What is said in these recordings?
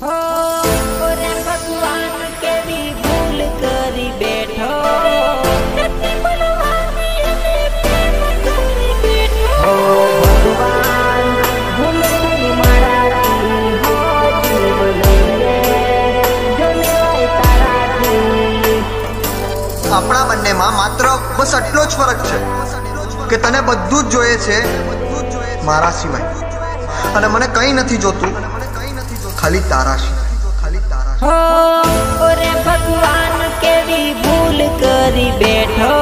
रे भगवान केवी भूल करी बैठो भगवान भूल करी माराती हो जीव लईले जले ताराती। આપણા બંનેમાં માત્ર બસ આટલો જ ફરક છે કે તને બધું જ જોઈએ છે મારા સિવાય, અને મને કંઈ નથી જોતું ખાલી તારા સિવાય। रे भगवान केवी भूल करी बैठो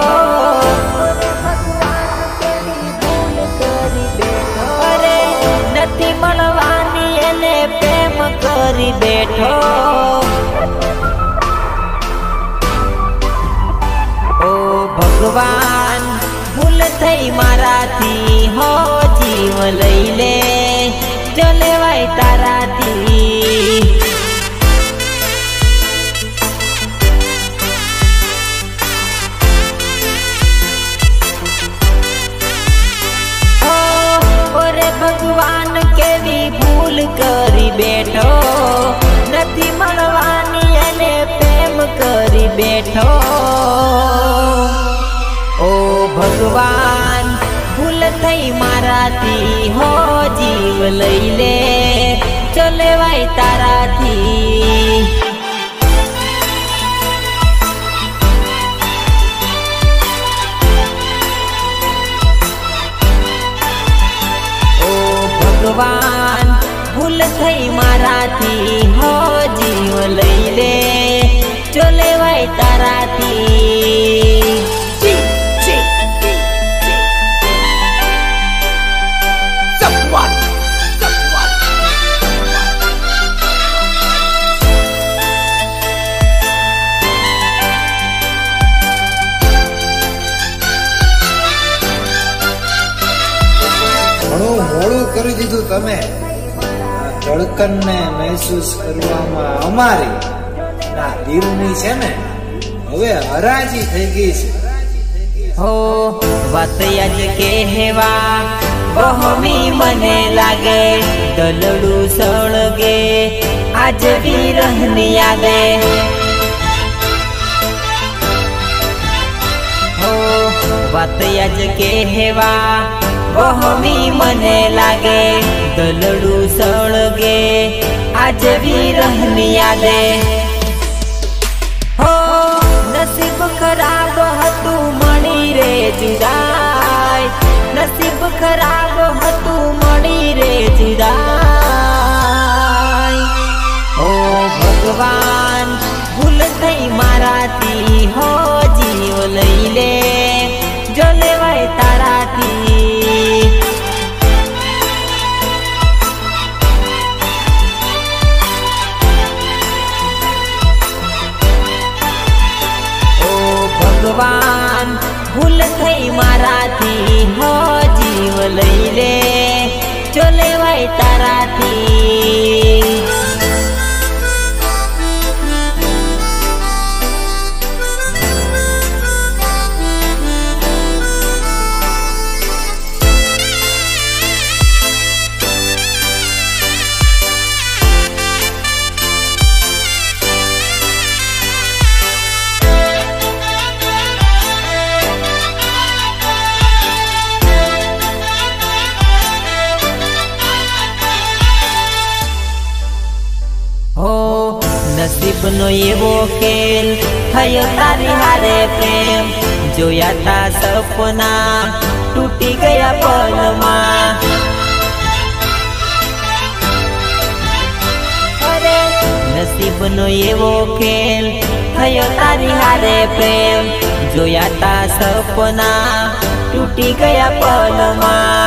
अरे नथी मळवानी एने प्रेम करी बैठो। ओ भगवान भूल थई माराथी हो जीव लईले जलेवाय ताराथी। भगवान केवी भूल करी बैठो नथी मळवानी एने प्रेम करी बैठो। ओ भगवान भूल थई माराथी हो जीव लईले चलेवाय ताराथी। भगवान भूल थई माराथी हो जीव लईले चलेवाय ताराथी। મોડું કરી દીધું તમે ધડકનને મહેસૂસ કરવામાં અમારી દિલની છે ને હવે હરાજી થઈ ગઈ છે। हो बात आज कहेवा बहमी मने लागे दलड़ू सळगे आज भी रहनी आगे। हो बात आज कहेवा बहमी मने लागे दलड़ू सळगे आज भी रहनी आगे। हो नसीब खराब हतु मणी रे जुदाई नसीब खराब हतु मणी रे जुदाई। ओ भगवान भूल थई माराथी हो जीव लईले जलेवाय ताराथी। भगवान भूल थई माराथी हो जीव लईले चलेवाय ताराथी। नसीब नो एवो खेल थयो तारी हारे प्रेम जोया था सपना टूटी गया पल मां। अरे नसीब नो एवो खेल थयो तारी हारे प्रेम जोया था सपना टूटी गया पल मां।